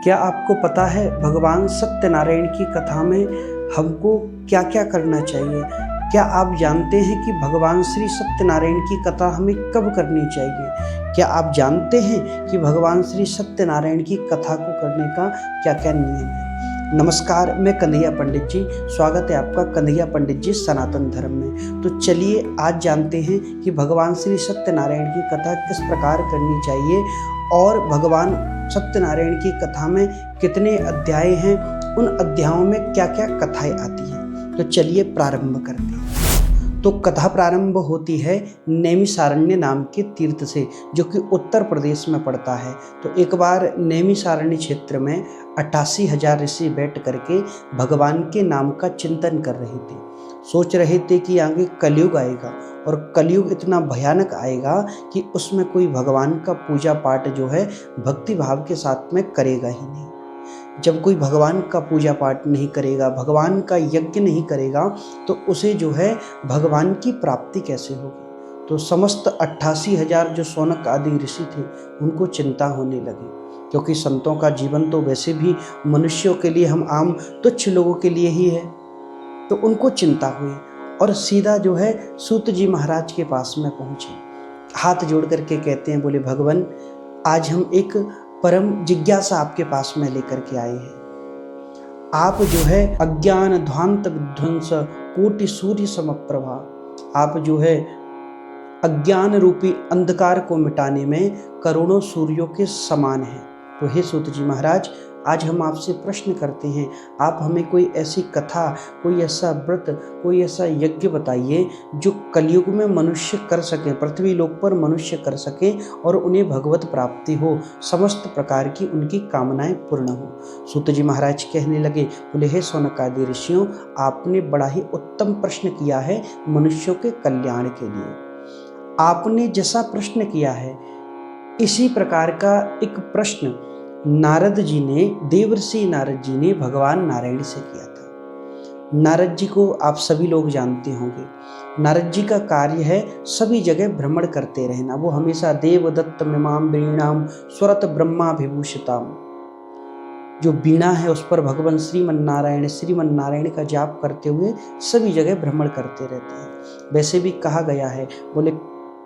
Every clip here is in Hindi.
क्या आपको पता है भगवान सत्यनारायण की कथा में हमको क्या क्या करना चाहिए? क्या आप जानते हैं कि भगवान श्री सत्यनारायण की कथा हमें कब करनी चाहिए? क्या आप जानते हैं कि भगवान श्री सत्यनारायण की कथा को करने का क्या क्या नियम है? नमस्कार, मैं कन्हैया पंडित जी। स्वागत है आपका कन्हैया पंडित जी सनातन धर्म में। तो चलिए आज जानते हैं कि भगवान श्री सत्यनारायण की कथा किस प्रकार करनी चाहिए और भगवान सत्यनारायण की कथा में कितने अध्याय हैं, उन अध्यायों में क्या क्या कथाएं आती हैं। तो चलिए प्रारंभ करते हैं। तो कथा प्रारंभ होती है नैमिषारण्य नाम के तीर्थ से, जो कि उत्तर प्रदेश में पड़ता है। तो एक बार नैमिषारण्य क्षेत्र में 88,000 ऋषि बैठ करके भगवान के नाम का चिंतन कर रहे थे। सोच रहे थे कि आगे कलयुग आएगा और कलयुग इतना भयानक आएगा कि उसमें कोई भगवान का पूजा पाठ जो है भक्ति भाव के साथ में करेगा ही नहीं। जब कोई भगवान का पूजा पाठ नहीं करेगा, भगवान का यज्ञ नहीं करेगा, तो उसे जो है भगवान की प्राप्ति कैसे होगी? तो समस्त 88,000 जो शौनक आदि ऋषि थे उनको चिंता होने लगी, क्योंकि संतों का जीवन तो वैसे भी मनुष्यों के लिए, हम आम तुच्छ लोगों के लिए ही है। तो उनको चिंता हुई और सीधा जो है सूत जी महाराज के पास में पहुँचे। हाथ जोड़ करके कहते हैं, बोले भगवान, आज हम एक परम जिज्ञासा आपके पास में लेकर के आए हैं। आप जो है अज्ञान ध्वांत विध्वंस कोटि सूर्य समप्रभा, आप जो है अज्ञान रूपी अंधकार को मिटाने में करोड़ों सूर्यों के समान हैं। तो हे सूत जी महाराज, आज हम आपसे प्रश्न करते हैं, आप हमें कोई ऐसी कथा, कोई ऐसा व्रत, कोई ऐसा यज्ञ बताइए जो कलयुग में मनुष्य कर सके, पृथ्वी लोक पर मनुष्य कर सके और उन्हें भगवत प्राप्ति हो, समस्त प्रकार की उनकी कामनाएं पूर्ण हो। सूत जी महाराज कहने लगे, बोले हे शौनक आदि ऋषियों, आपने बड़ा ही उत्तम प्रश्न किया है मनुष्यों के कल्याण के लिए। आपने जैसा प्रश्न किया है इसी प्रकार का एक प्रश्न नारद जी ने, देवर्षि नारद जी ने भगवान नारायण से किया था। नारद जी को आप सभी लोग जानते होंगे। नारद जी का कार्य है सभी जगह भ्रमण करते रहना। वो हमेशा देवदत्त मिमाम वीणाम स्वरत ब्रह्मा विभूषिताम, जो वीणा है उस पर भगवान श्रीमन नारायण का जाप करते हुए सभी जगह भ्रमण करते रहते हैं। वैसे भी कहा गया है, बोले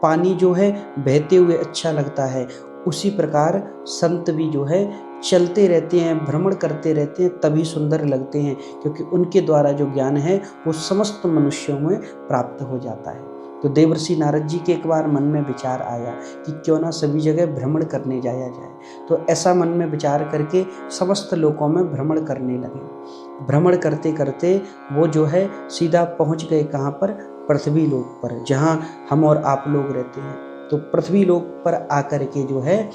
पानी जो है बहते हुए अच्छा लगता है, उसी प्रकार संत भी जो है चलते रहते हैं, भ्रमण करते रहते हैं, तभी सुंदर लगते हैं, क्योंकि उनके द्वारा जो ज्ञान है वो समस्त मनुष्यों में प्राप्त हो जाता है। तो देवर्षि नारद जी के एक बार मन में विचार आया कि क्यों ना सभी जगह भ्रमण करने जाया जाए। तो ऐसा मन में विचार करके समस्त लोकों में भ्रमण करने लगे। भ्रमण करते करते वो जो है सीधा पहुंच गए कहाँ पर? पृथ्वी लोक पर, जहाँ हम और आप लोग रहते हैं। तो पृथ्वी लोक पर आकर के जो है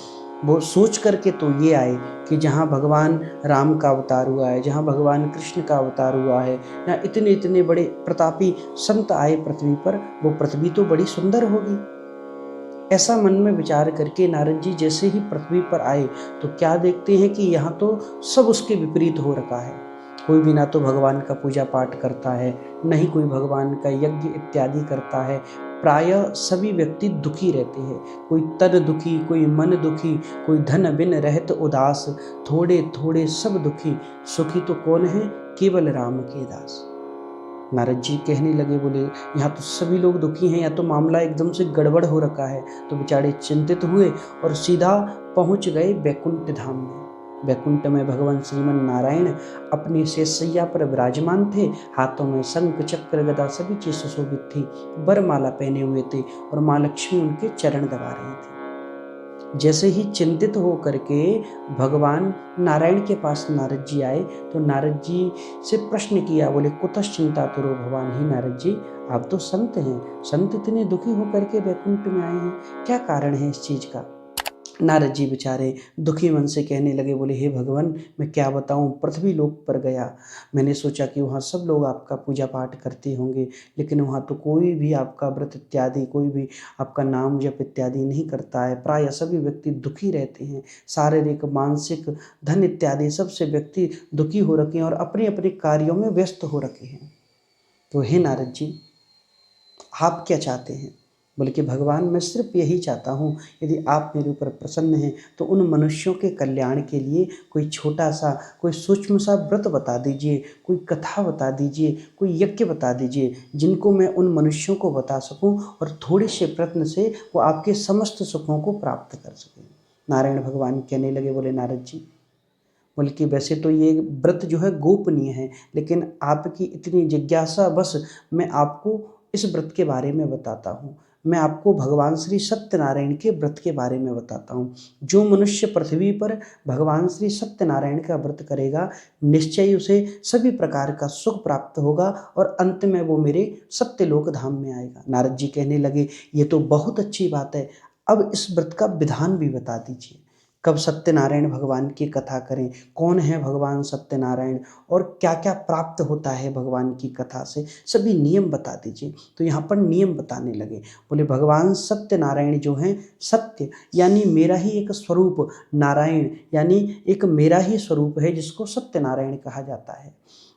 वो सोच करके तो ये आए कि जहाँ भगवान राम का अवतार हुआ है, जहाँ भगवान कृष्ण का अवतार हुआ है, जहाँ इतने इतने बड़े प्रतापी संत आए पृथ्वी पर, वो पृथ्वी तो बड़ी सुंदर होगी। ऐसा मन में विचार करके नारद जी जैसे ही पृथ्वी पर आए तो क्या देखते हैं कि यहाँ तो सब उसके विपरीत हो रखा है। कोई भी ना तो भगवान का पूजा पाठ करता है, न ही कोई भगवान का यज्ञ इत्यादि करता है। प्रायः सभी व्यक्ति दुखी रहते हैं, कोई तन दुखी, कोई मन दुखी, कोई धन बिन रहत उदास, थोड़े थोड़े सब दुखी, सुखी तो कौन है? केवल राम के दास। नारद जी कहने लगे, बोले यहाँ तो सभी लोग दुखी हैं, या तो मामला एकदम से गड़बड़ हो रखा है। तो बेचारे चिंतित हुए और सीधा पहुँच गए बैकुंठ धाम में। बैकुंठ में भगवान श्रीमन नारायण अपनी शेषशैया पर विराजमान थे। हाथों में शंख चक्र गदा सभी चीज सुशोभित थी, वरमाला पहने हुए थे और माँ लक्ष्मी उनके चरण दबा रही थी। जैसे ही चिंतित हो करके भगवान नारायण के पास नारद जी आए तो नारद जी से प्रश्न किया, बोले कुतः चिंता तुरो भगवान। ही नारद जी, आप तो संत हैं, संत इतने दुखी होकर के बैकुंठ में आए हैं, क्या कारण है इस चीज का? नारद जी बेचारे दुखी मन से कहने लगे, बोले हे भगवान, मैं क्या बताऊं, पृथ्वी लोक पर गया, मैंने सोचा कि वहाँ सब लोग आपका पूजा पाठ करते होंगे, लेकिन वहाँ तो कोई भी आपका व्रत इत्यादि, कोई भी आपका नाम जप इत्यादि नहीं करता है। प्रायः सभी व्यक्ति दुखी रहते हैं, शारीरिक मानसिक धन इत्यादि सबसे व्यक्ति दुखी हो रखे हैं और अपने अपने कार्यों में व्यस्त हो रखे हैं। तो हे नारद जी, आप क्या चाहते हैं? बोले कि भगवान मैं सिर्फ यही चाहता हूँ, यदि आप मेरे ऊपर प्रसन्न हैं तो उन मनुष्यों के कल्याण के लिए कोई छोटा सा, कोई सूक्ष्म सा व्रत बता दीजिए, कोई कथा बता दीजिए, कोई यज्ञ बता दीजिए, जिनको मैं उन मनुष्यों को बता सकूं और थोड़े से प्रयत्न से वो आपके समस्त सुखों को प्राप्त कर सकें। नारायण भगवान कहने लगे, बोले नारद जी, बोले कि वैसे तो ये व्रत जो है गोपनीय है, लेकिन आपकी इतनी जिज्ञासा बस मैं आपको इस व्रत के बारे में बताता हूँ। मैं आपको भगवान श्री सत्यनारायण के व्रत के बारे में बताता हूँ। जो मनुष्य पृथ्वी पर भगवान श्री सत्यनारायण का व्रत करेगा, निश्चय उसे सभी प्रकार का सुख प्राप्त होगा और अंत में वो मेरे सत्यलोक धाम में आएगा। नारद जी कहने लगे, ये तो बहुत अच्छी बात है, अब इस व्रत का विधान भी बता दीजिए। कब सत्यनारायण भगवान की कथा करें, कौन है भगवान सत्यनारायण और क्या क्या प्राप्त होता है भगवान की कथा से, सभी नियम बता दीजिए। तो यहाँ पर नियम बताने लगे। बोले भगवान सत्यनारायण जो हैं, सत्य यानी मेरा ही एक स्वरूप, नारायण यानी एक मेरा ही स्वरूप है जिसको सत्यनारायण कहा जाता है।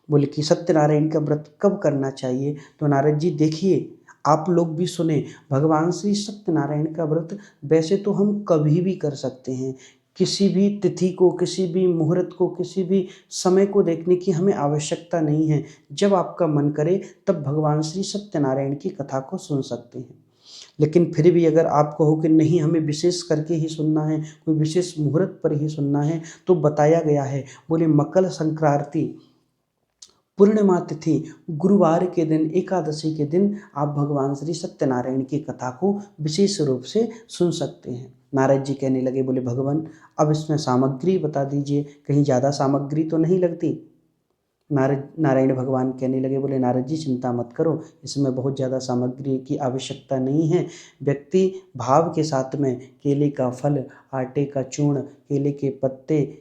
बोले कि सत्यनारायण का व्रत कब करना चाहिए? तो नारद जी देखिए, आप लोग भी सुने, भगवान श्री सत्यनारायण का व्रत वैसे तो हम कभी भी कर सकते हैं। किसी भी तिथि को, किसी भी मुहूर्त को, किसी भी समय को देखने की हमें आवश्यकता नहीं है। जब आपका मन करे तब भगवान श्री सत्यनारायण की कथा को सुन सकते हैं। लेकिन फिर भी अगर आप कहो कि नहीं, हमें विशेष करके ही सुनना है, कोई विशेष मुहूर्त पर ही सुनना है, तो बताया गया है। बोले मकर संक्रांति, पूर्णिमा तिथि, गुरुवार के दिन, एकादशी के दिन आप भगवान श्री सत्यनारायण की कथा को विशेष रूप से सुन सकते हैं। नारद जी कहने लगे, बोले भगवान अब इसमें सामग्री बता दीजिए, कहीं ज़्यादा सामग्री तो नहीं लगती? नारायण भगवान कहने लगे, बोले नारद जी चिंता मत करो, इसमें बहुत ज़्यादा सामग्री की आवश्यकता नहीं है। व्यक्ति भाव के साथ में केले का फल, आटे का चूर्ण, केले के पत्ते,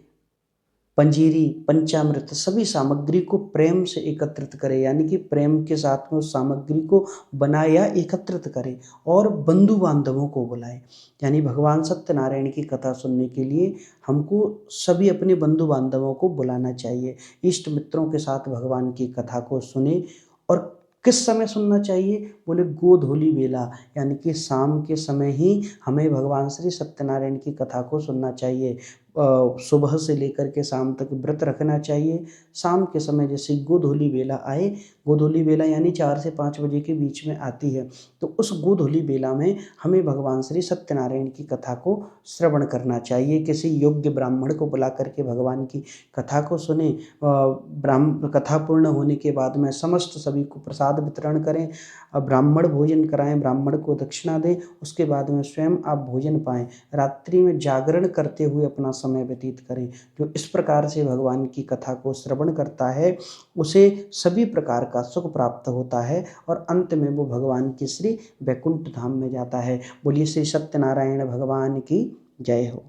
पंजीरी, पंचामृत सभी सामग्री को प्रेम से एकत्रित करें, यानी कि प्रेम के साथ में उस सामग्री को बनाए या एकत्रित करें और बंधु बांधवों को बुलाएं। यानी भगवान सत्यनारायण की कथा सुनने के लिए हमको सभी अपने बंधु बांधवों को बुलाना चाहिए। इष्ट मित्रों के साथ भगवान की कथा को सुने। और किस समय सुनना चाहिए? बोले गोधूली बेला, यानी कि शाम के समय ही हमें भगवान श्री सत्यनारायण की कथा को सुनना चाहिए। सुबह से लेकर के शाम तक व्रत रखना चाहिए। शाम के समय जैसे गोधूली बेला आए, गोधूली बेला यानी 4 से 5 बजे के बीच में आती है, तो उस गोधूली बेला में हमें भगवान श्री सत्यनारायण की कथा को श्रवण करना चाहिए। किसी योग्य ब्राह्मण को बुला करके भगवान की कथा को सुने। कथा पूर्ण होने के बाद में समस्त सभी को प्रसाद वितरण करें, ब्राह्मण भोजन कराएं, ब्राह्मण को दक्षिणा दें, उसके बाद में स्वयं आप भोजन पाएं। रात्रि में जागरण करते हुए अपना समय व्यतीत करें। जो इस प्रकार से भगवान की कथा को श्रवण करता है, उसे सभी प्रकार का सुख प्राप्त होता है और अंत में वो भगवान की श्री वैकुंठ धाम में जाता है। बोलिए श्री सत्यनारायण भगवान की जय हो।